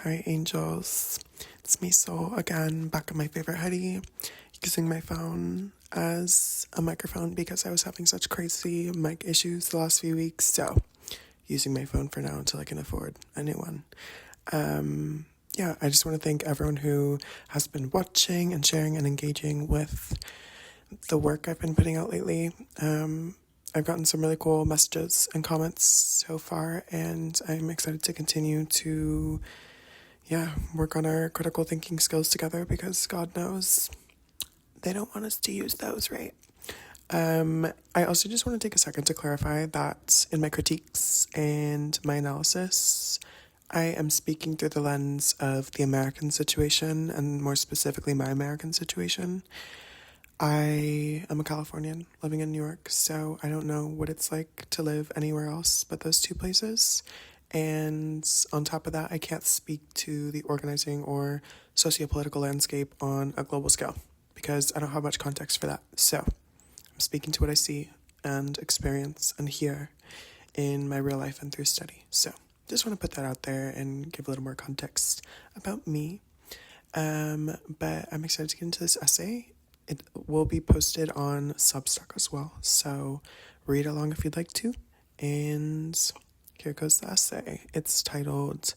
Hi angels, it's me Soul again, back on my favorite hoodie, using my phone as a microphone because I was having such crazy mic issues the last few weeks, so using my phone for now until I can afford a new one. I just want to thank everyone who has been watching and sharing and engaging with the work I've been putting out lately. I've gotten some really cool messages and comments so far, and I'm excited to continue to work on our critical thinking skills together because God knows they don't want us to use those, right? I also just want to take a second to clarify that in my critiques and my analysis, I am speaking through the lens of the American situation, and more specifically my American situation. I am a Californian living in New York, so I don't know what it's like to live anywhere else but those two places. And on top of that, I can't speak to the organizing or socio-political landscape on a global scale because I don't have much context for that. So I'm speaking to what I see and experience and hear in my real life and through study. So just want to put that out there and give a little more context about me. But I'm excited to get into this essay. It will be posted on Substack as well, so read along if you'd like to. And here goes the essay. It's titled,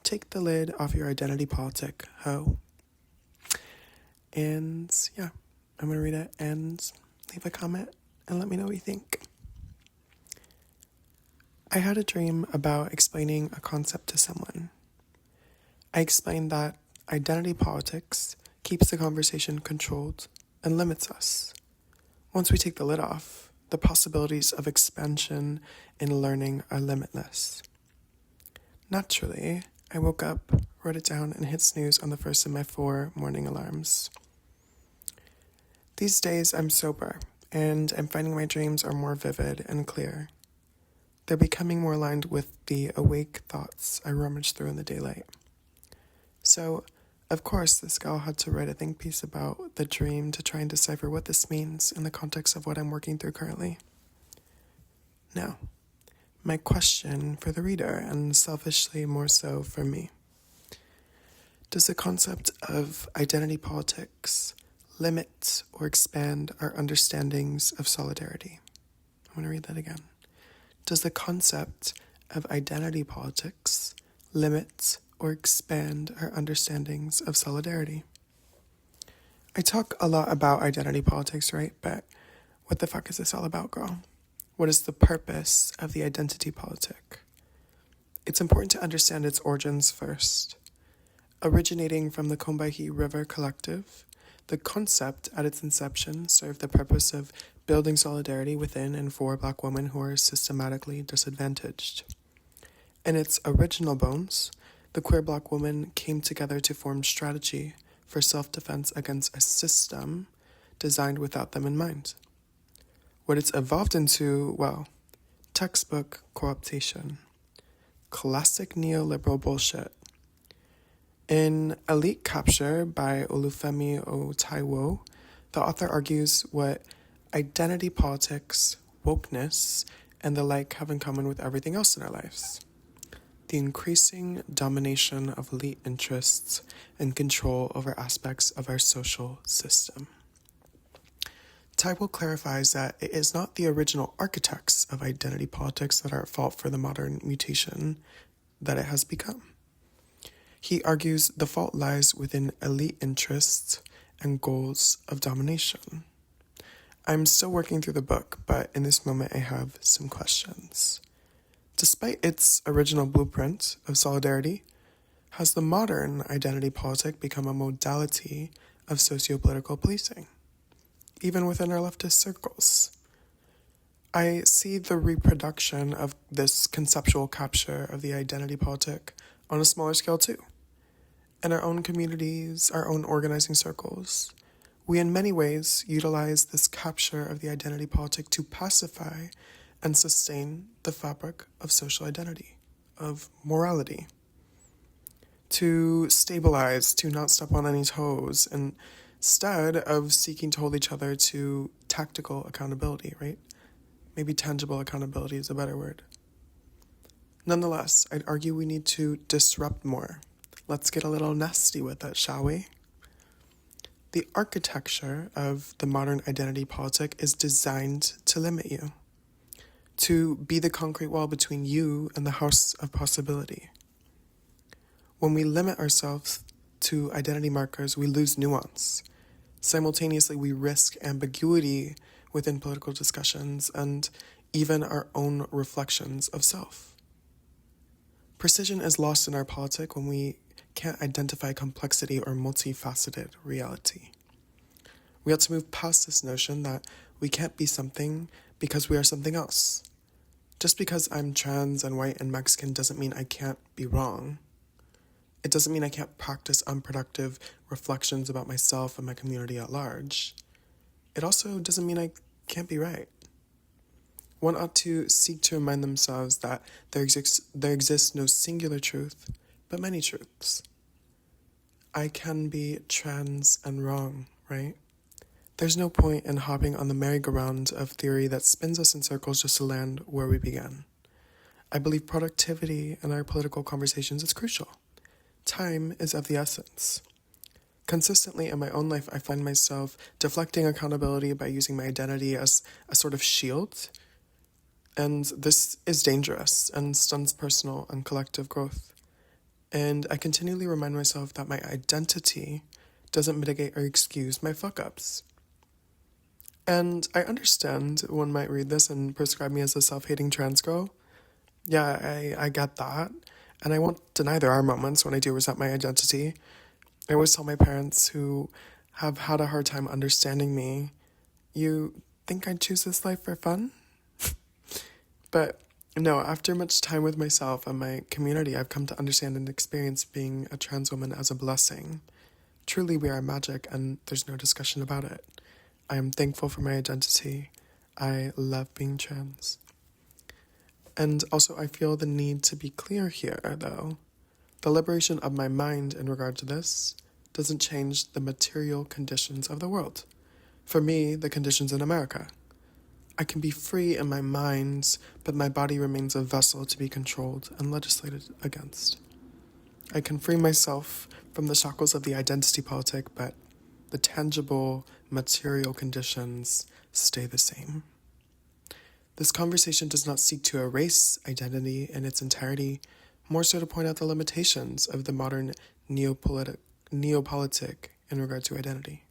Take the Lid Off Your Identity Politic, Ho. And I'm going to read it and leave a comment and let me know what you think. I had a dream about explaining a concept to someone. I explained that identity politics keeps the conversation controlled and limits us. Once we take the lid off, the possibilities of expansion in learning are limitless. Naturally, I woke up, wrote it down, and hit snooze on the first of my 4 morning alarms. These days, I'm sober, and I'm finding my dreams are more vivid and clear. They're becoming more aligned with the awake thoughts I rummage through in the daylight. So, of course, this gal had to write a think piece about the dream to try and decipher what this means in the context of what I'm working through currently. Now, my question for the reader, and selfishly more so for me. Does the concept of identity politics limit or expand our understandings of solidarity? I'm going to read that again. Does the concept of identity politics limit or expand our understandings of solidarity? I talk a lot about identity politics, right? But what the fuck is this all about, girl? What is the purpose of the identity politic? It's important to understand its origins first. Originating from the Combahee River Collective, the concept at its inception served the purpose of building solidarity within and for Black women who are systematically disadvantaged. In its original bones, the queer Black woman came together to form strategy for self-defense against a system designed without them in mind. What it's evolved into, textbook co-optation. Classic neoliberal bullshit. In Elite Capture by Olúfẹ Táíwò, the author argues what identity politics, wokeness, and the like have in common with everything else in our lives. The increasing domination of elite interests and control over aspects of our social system. Táíwò clarifies that it is not the original architects of identity politics that are at fault for the modern mutation that it has become. He argues the fault lies within elite interests and goals of domination. I'm still working through the book, but in this moment I have some questions. Despite its original blueprint of solidarity, has the modern identity politic become a modality of socio-political policing, even within our leftist circles? I see the reproduction of this conceptual capture of the identity politic on a smaller scale too. In our own communities, our own organizing circles, we in many ways utilize this capture of the identity politic to pacify and sustain the fabric of social identity, of morality, to stabilize, to not step on any toes, and instead of seeking to hold each other to tactical accountability, right? Maybe tangible accountability is a better word. Nonetheless, I'd argue we need to disrupt more, Let's get a little nasty with it, shall we? The architecture of the modern identity politic is designed to limit you, to be the concrete wall between you and the house of possibility. When we limit ourselves to identity markers, we lose nuance. Simultaneously, we risk ambiguity within political discussions and even our own reflections of self. Precision is lost in our politic when we can't identify complexity or multifaceted reality. We have to move past this notion that we can't be something because we are something else. Just because I'm trans and white and Mexican doesn't mean I can't be wrong. It doesn't mean I can't practice unproductive reflections about myself and my community at large. It also doesn't mean I can't be right. One ought to seek to remind themselves that there exists no singular truth, but many truths. I can be trans and wrong, right? There's no point in hopping on the merry-go-round of theory that spins us in circles just to land where we began. I believe productivity in our political conversations is crucial. Time is of the essence. Consistently in my own life, I find myself deflecting accountability by using my identity as a sort of shield, and this is dangerous and stunts personal and collective growth. And I continually remind myself that my identity doesn't mitigate or excuse my fuck-ups. And I understand one might read this and prescribe me as a self-hating trans girl. Yeah, I get that. And I won't deny there are moments when I do resent my identity. I always tell my parents, who have had a hard time understanding me, you think I'd choose this life for fun? But no, after much time with myself and my community, I've come to understand and experience being a trans woman as a blessing. Truly, we are magic, and there's no discussion about it. I am thankful for my identity. I love being trans. And also, I feel the need to be clear here, though. The liberation of my mind in regard to this doesn't change the material conditions of the world. For me, the conditions in America. I can be free in my mind, but my body remains a vessel to be controlled and legislated against. I can free myself from the shackles of the identity politic, but the tangible, material conditions stay the same. This conversation does not seek to erase identity in its entirety, more so to point out the limitations of the modern neopolitic in regard to identity.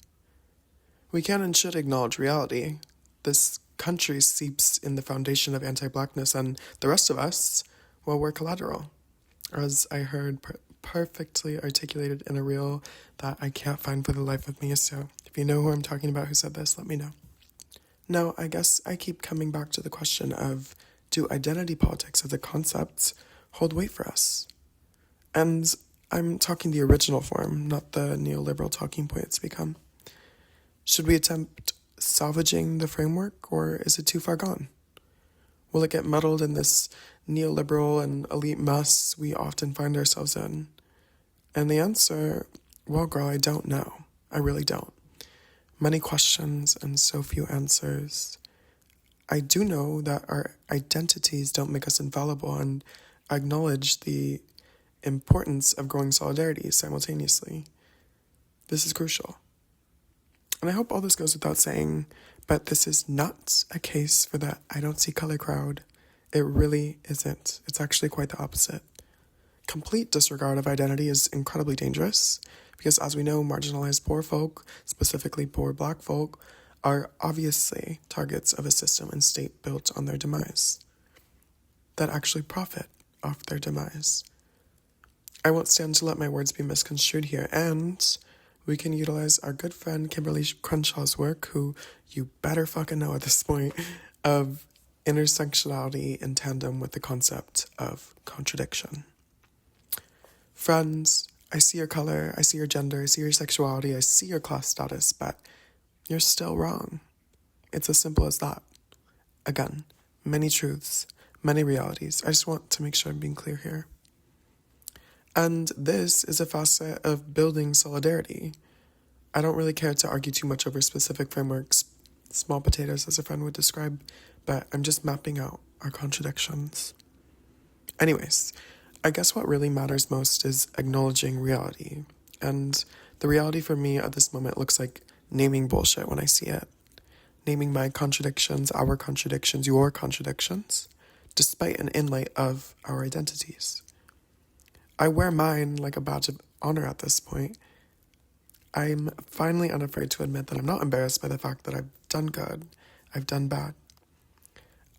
We can and should acknowledge reality. This country seeps in the foundation of anti-blackness, and the rest of us, well, we're collateral. As I heard perfectly articulated in a reel that I can't find for the life of me, so if you know who I'm talking about who said this, let me know. Now, I guess I keep coming back to the question of, do identity politics as a concept hold weight for us? And I'm talking the original form, not the neoliberal talking point it's become. Should we attempt salvaging the framework, or is it too far gone? Will it get muddled in this neoliberal and elite mess we often find ourselves in? And the answer, well, girl, I don't know. I really don't. Many questions and so few answers. I do know that our identities don't make us infallible, and I acknowledge the importance of growing solidarity simultaneously. This is crucial. And I hope all this goes without saying, but this is not a case for the I don't see color crowd. It really isn't. It's actually quite the opposite. Complete disregard of identity is incredibly dangerous because, as we know, marginalized poor folk, specifically poor Black folk, are obviously targets of a system and state built on their demise that actually profit off their demise. I won't stand to let my words be misconstrued here, and we can utilize our good friend Kimberly Crenshaw's work, who you better fucking know at this point, of intersectionality in tandem with the concept of contradiction. Friends, I see your color, I see your gender, I see your sexuality, I see your class status, but you're still wrong. It's as simple as that. Again, many truths, many realities. I just want to make sure I'm being clear here. And this is a facet of building solidarity. I don't really care to argue too much over specific frameworks, small potatoes as a friend would describe, but I'm just mapping out our contradictions. Anyways, I guess what really matters most is acknowledging reality. And the reality for me at this moment looks like naming bullshit when I see it. Naming my contradictions, our contradictions, your contradictions, despite and in light of our identities. I wear mine like a badge of honor at this point. I'm finally unafraid to admit that I'm not embarrassed by the fact that I've done good, I've done bad.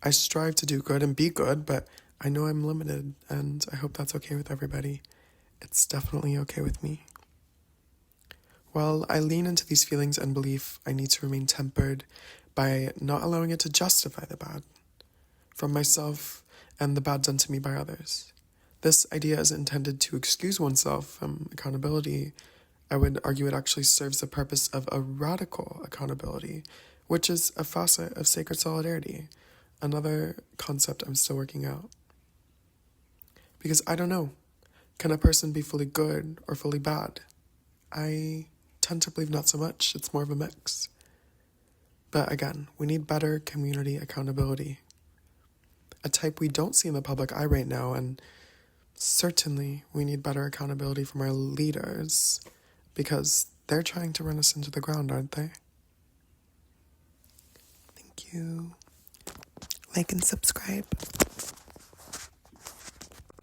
I strive to do good and be good, but I know I'm limited, and I hope that's okay with everybody. It's definitely okay with me. While I lean into these feelings and belief, I need to remain tempered by not allowing it to justify the bad from myself and the bad done to me by others. This idea is intended to excuse oneself from accountability. I would argue it actually serves the purpose of a radical accountability, which is a facet of sacred solidarity, another concept I'm still working out. Because I don't know, can a person be fully good or fully bad? I tend to believe not so much, it's more of a mix. But again, we need better community accountability. A type we don't see in the public eye right now, and certainly we need better accountability from our leaders, because they're trying to run us into the ground, aren't they? Thank you. Like and subscribe.